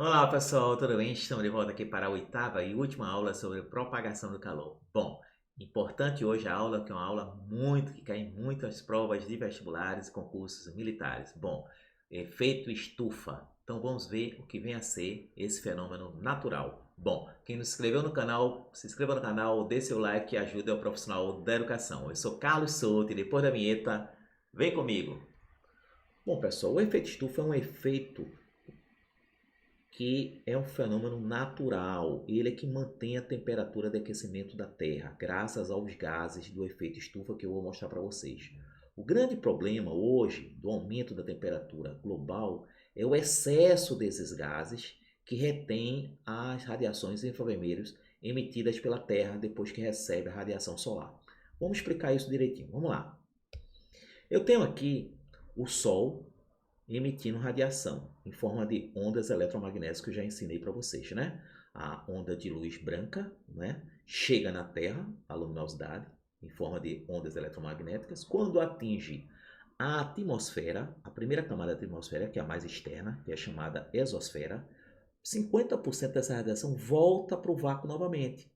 Olá pessoal, tudo bem? Estamos de volta aqui para a oitava e última aula sobre propagação do calor. Bom, importante hoje a aula, que é uma aula que cai em muitas provas de vestibulares e concursos militares. Bom, efeito estufa. Então vamos ver o que vem a ser esse fenômeno natural. Bom, quem não se inscreveu no canal, se inscreva no canal, dê seu like e ajude o profissional da educação. Eu sou Carlos Souto e depois da vinheta, vem comigo. Bom pessoal, o efeito estufa é um efeito que é um fenômeno natural. Ele é que mantém a temperatura de aquecimento da Terra, graças aos gases do efeito estufa que eu vou mostrar para vocês. O grande problema hoje do aumento da temperatura global é o excesso desses gases que retém as radiações infravermelhas emitidas pela Terra depois que recebe a radiação solar. Vamos explicar isso direitinho. Vamos lá. Eu tenho aqui o Sol emitindo radiação em forma de ondas eletromagnéticas que eu já ensinei para vocês, né? A onda de luz branca, né, chega na Terra, a luminosidade, em forma de ondas eletromagnéticas. Quando atinge a atmosfera, a primeira camada da atmosfera, que é a mais externa, que é chamada exosfera, 50% dessa radiação volta para o vácuo novamente.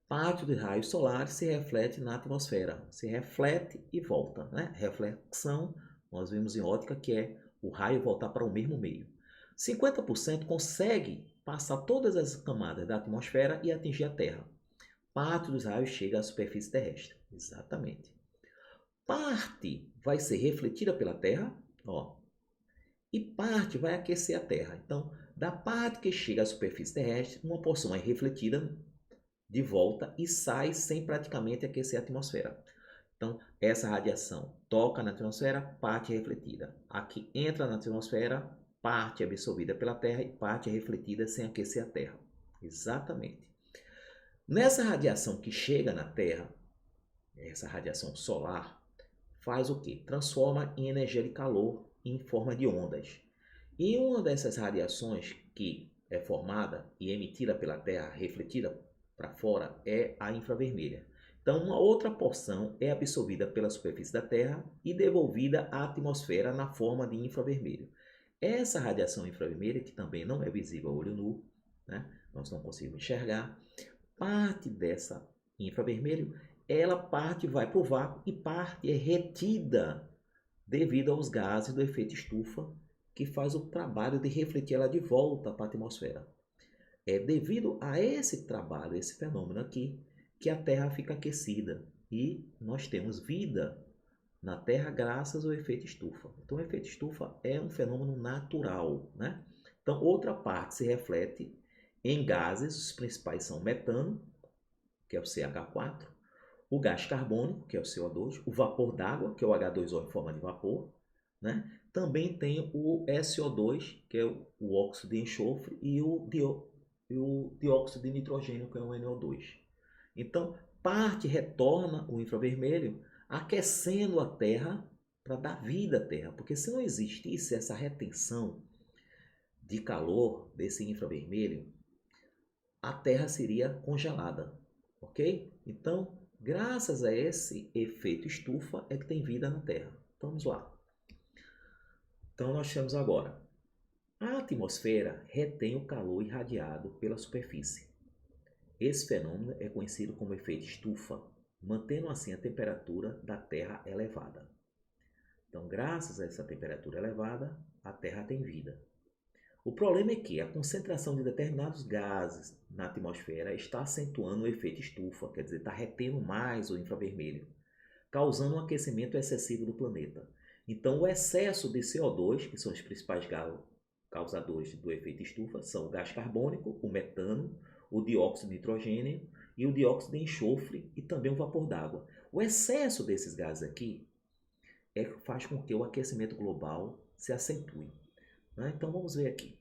Parte dos raios solares se reflete na atmosfera, se reflete e volta, né? Reflexão, nós vimos em ótica que é o raio voltar para o mesmo meio. 50% consegue passar todas as camadas da atmosfera e atingir a Terra. Parte dos raios chega à superfície terrestre. Exatamente. Parte vai ser refletida pela Terra, ó, e parte vai aquecer a Terra. Então, da parte que chega à superfície terrestre, uma porção é refletida de volta e sai sem praticamente aquecer a atmosfera. Então, essa radiação toca na atmosfera, parte refletida. Aqui entra na atmosfera, parte absorvida pela Terra e parte refletida sem aquecer a Terra. Exatamente. Nessa radiação que chega na Terra, essa radiação solar, faz o quê? Transforma em energia de calor em forma de ondas. E uma dessas radiações que é formada e emitida pela Terra, refletida para fora, é a infravermelha. Então, uma outra porção é absorvida pela superfície da Terra e devolvida à atmosfera na forma de infravermelho. Essa radiação infravermelha, que também não é visível a olho nu, né? Nós não conseguimos enxergar, parte dessa infravermelho, ela parte vai para o vácuo e parte é retida devido aos gases do efeito estufa, que faz o trabalho de refletir ela de volta para a atmosfera. É devido a esse trabalho, esse fenômeno aqui, que a Terra fica aquecida e nós temos vida na Terra graças ao efeito estufa. Então, o efeito estufa é um fenômeno natural, né? Então, outra parte se reflete em gases, os principais são o metano, que é o CH4, o gás carbônico, que é o CO2, o vapor d'água, que é o H2O em forma de vapor, né? Também tem o SO2, que é o óxido de enxofre, e o dióxido de nitrogênio, que é o NO2. Então, parte retorna o infravermelho, aquecendo a Terra para dar vida à Terra, porque se não existisse essa retenção de calor desse infravermelho, a Terra seria congelada, ok? Então, graças a esse efeito estufa é que tem vida na Terra. Vamos lá. Então, nós temos agora. A atmosfera retém o calor irradiado pela superfície. Esse fenômeno é conhecido como efeito estufa, mantendo assim a temperatura da Terra elevada. Então, graças a essa temperatura elevada, a Terra tem vida. O problema é que a concentração de determinados gases na atmosfera está acentuando o efeito estufa, quer dizer, está retendo mais o infravermelho, causando um aquecimento excessivo do planeta. Então, o excesso de CO2, que são os principais causadores do efeito estufa, são o gás carbônico, o metano, o dióxido de nitrogênio e o dióxido de enxofre e também o vapor d'água. O excesso desses gases aqui faz com que o aquecimento global se acentue, né? Então, vamos ver aqui.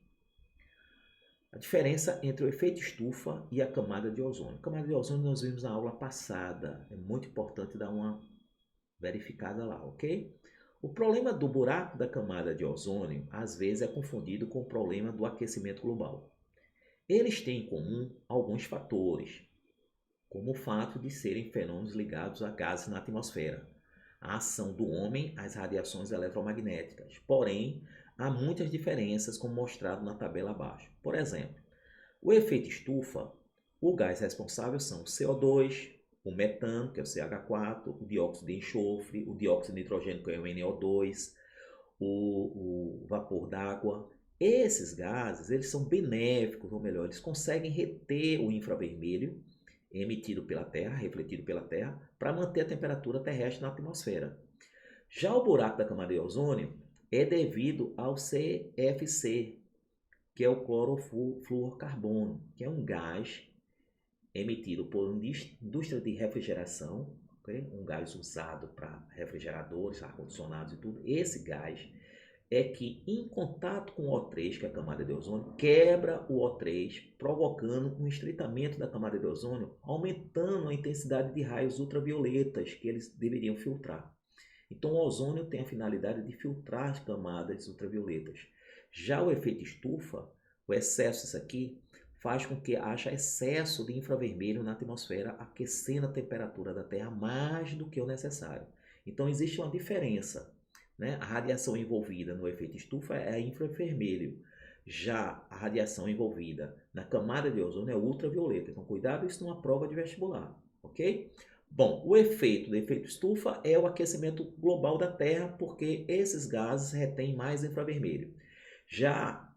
A diferença entre o efeito estufa e a camada de ozônio. A camada de ozônio nós vimos na aula passada. É muito importante dar uma verificada lá, ok? O problema do buraco da camada de ozônio às vezes é confundido com o problema do aquecimento global. Eles têm em comum alguns fatores, como o fato de serem fenômenos ligados a gases na atmosfera, a ação do homem às radiações eletromagnéticas. Porém, há muitas diferenças, como mostrado na tabela abaixo. Por exemplo, o efeito estufa, o gás responsável são o CO2, o metano, que é o CH4, o dióxido de enxofre, o dióxido de nitrogênio, que é o NO2, o vapor d'água. Esses gases, eles são benéficos, ou melhor, eles conseguem reter o infravermelho emitido pela Terra, refletido pela Terra, para manter a temperatura terrestre na atmosfera. Já o buraco da camada de ozônio é devido ao CFC, que é o clorofluorcarbono, que é um gás emitido por uma indústria de refrigeração, okay? Um gás usado para refrigeradores, ar-condicionados e tudo. Esse gás é que, em contato com o O3, que é a camada de ozônio, quebra o O3, provocando um estreitamento da camada de ozônio, aumentando a intensidade de raios ultravioletas que eles deveriam filtrar. Então, o ozônio tem a finalidade de filtrar as camadas ultravioletas. Já o efeito estufa, o excesso disso aqui, faz com que haja excesso de infravermelho na atmosfera, aquecendo a temperatura da Terra mais do que o necessário. Então, existe uma diferença, né? A radiação envolvida no efeito estufa é infravermelho. Já a radiação envolvida na camada de ozônio é ultravioleta. Então, cuidado isso numa prova de vestibular, ok? Bom, o efeito do efeito estufa é o aquecimento global da Terra, porque esses gases retêm mais infravermelho. Já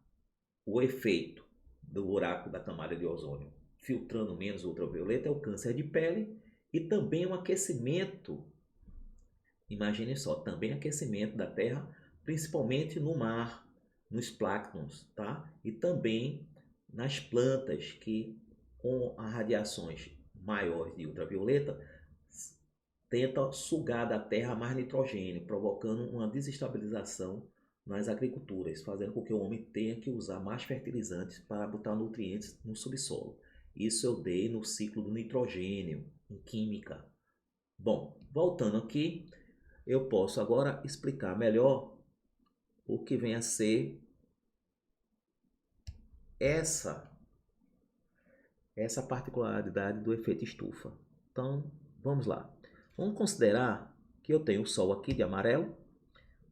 o efeito do buraco da camada de ozônio filtrando menos ultravioleta é o câncer de pele e também o aquecimento, imagine só, também aquecimento da Terra, principalmente no mar, nos plânctons, tá? E também nas plantas que com as radiações maiores de ultravioleta tenta sugar da terra mais nitrogênio, provocando uma desestabilização nas agriculturas, fazendo com que o homem tenha que usar mais fertilizantes para botar nutrientes no subsolo. Isso eu dei no ciclo do nitrogênio, em química. Bom, voltando aqui, eu posso agora explicar melhor o que vem a ser essa particularidade do efeito estufa. Então, vamos lá. Vamos considerar que eu tenho o Sol aqui de amarelo,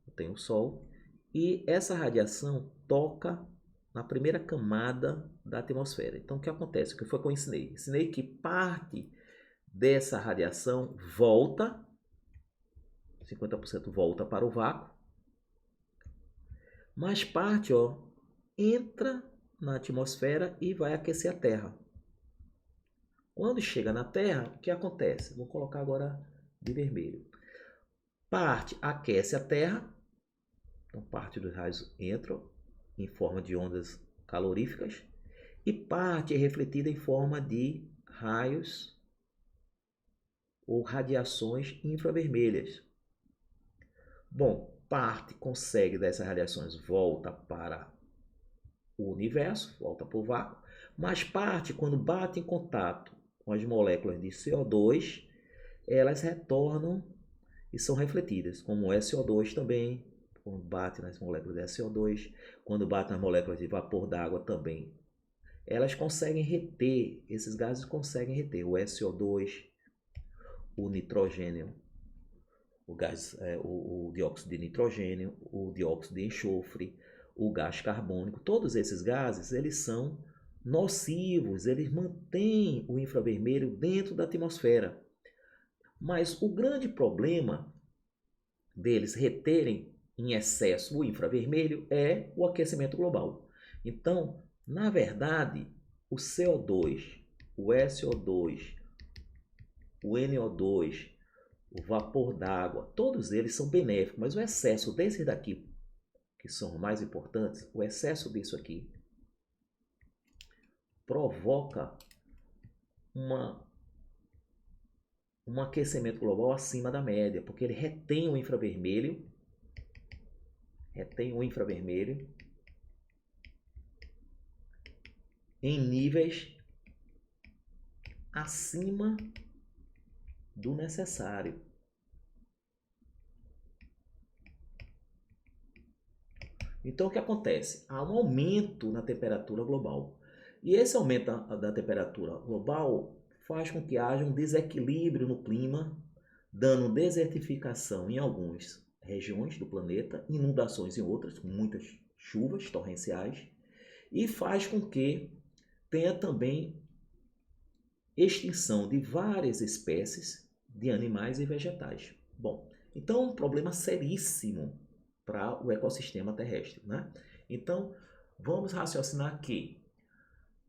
eu tenho o Sol, e essa radiação toca na primeira camada da atmosfera. Então, o que acontece? O que foi que eu ensinei? Ensinei que parte dessa radiação volta, 50% volta para o vácuo, mas parte entra na atmosfera e vai aquecer a Terra. Quando chega na Terra, o que acontece? Vou colocar agora de vermelho. Parte aquece a Terra, então parte dos raios entram em forma de ondas caloríficas e parte é refletida em forma de raios ou radiações infravermelhas. Bom, parte consegue dessas radiações volta para o universo, volta para o vácuo, mas parte, quando bate em contato com as moléculas de CO2, elas retornam e são refletidas, como o SO2 também, quando bate nas moléculas de SO2, quando bate nas moléculas de vapor d'água também. Elas conseguem reter, esses gases conseguem reter o SO2, o nitrogênio, o gás, o dióxido de nitrogênio, o dióxido de enxofre, o gás carbônico. Todos esses gases, eles são nocivos, eles mantêm o infravermelho dentro da atmosfera. Mas o grande problema deles reterem em excesso o infravermelho é o aquecimento global. Então, na verdade, o CO2, o SO2, o NO2, o vapor d'água, todos eles são benéficos, mas o excesso desses daqui, que são mais importantes, o excesso disso aqui provoca um aquecimento global acima da média, porque ele retém o infravermelho em níveis acima do necessário. Então, o que acontece? Há um aumento na temperatura global. E esse aumento da temperatura global faz com que haja um desequilíbrio no clima, dando desertificação em algumas regiões do planeta, inundações em outras, muitas chuvas torrenciais, e faz com que tenha também extinção de várias espécies de animais e vegetais. Bom, então é um problema seríssimo para o ecossistema terrestre, né? Então, vamos raciocinar que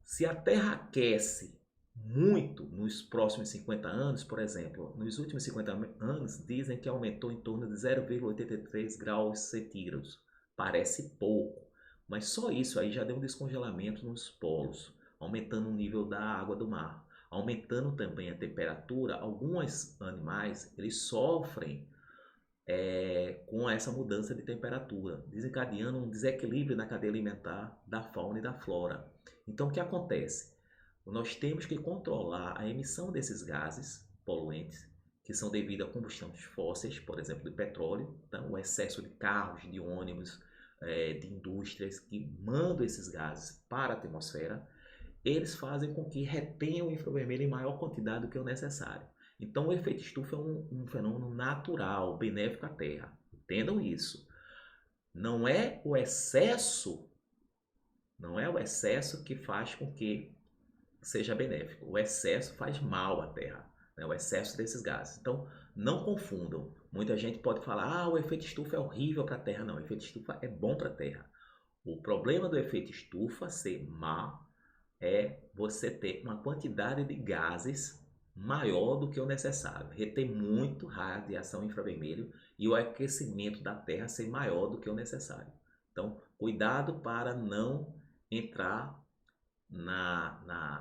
se a Terra aquece muito nos próximos 50 anos, por exemplo, nos últimos 50 anos dizem que aumentou em torno de 0,83 graus centígrados. Parece pouco, mas só isso aí já deu um descongelamento nos polos, aumentando o nível da água do mar, aumentando também a temperatura. Alguns animais eles sofrem com essa mudança de temperatura, desencadeando um desequilíbrio na cadeia alimentar da fauna e da flora. Então, o que acontece? Nós temos que controlar a emissão desses gases poluentes, que são devidos a combustões fósseis, por exemplo, do petróleo, então, o excesso de carros, de ônibus, de indústrias que mandam esses gases para a atmosfera, eles fazem com que retenham o infravermelho em maior quantidade do que o necessário. Então, o efeito estufa é um fenômeno natural, benéfico à Terra. Entendam isso. Não é o excesso que faz com que seja benéfico. O excesso faz mal à Terra, né? O excesso desses gases. Então, não confundam. Muita gente pode falar, o efeito estufa é horrível para a Terra. Não, o efeito estufa é bom para a Terra. O problema do efeito estufa ser má é você ter uma quantidade de gases maior do que o necessário, reter muito radiação infravermelho e o aquecimento da Terra ser maior do que o necessário. Então, cuidado para não entrar na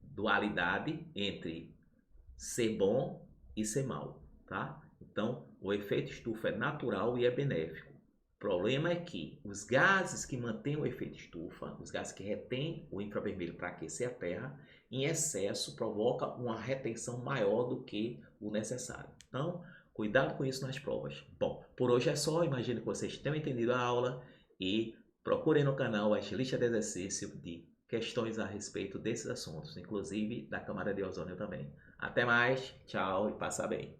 dualidade entre ser bom e ser mal, tá? Então, o efeito estufa é natural e é benéfico. O problema é que os gases que mantêm o efeito estufa, os gases que retêm o infravermelho para aquecer a Terra, em excesso provoca uma retenção maior do que o necessário. Então, cuidado com isso nas provas. Bom, por hoje é só. Imagino que vocês tenham entendido a aula e procurem no canal as listas de exercício de questões a respeito desses assuntos, inclusive da camada de ozônio também. Até mais, tchau e passa bem.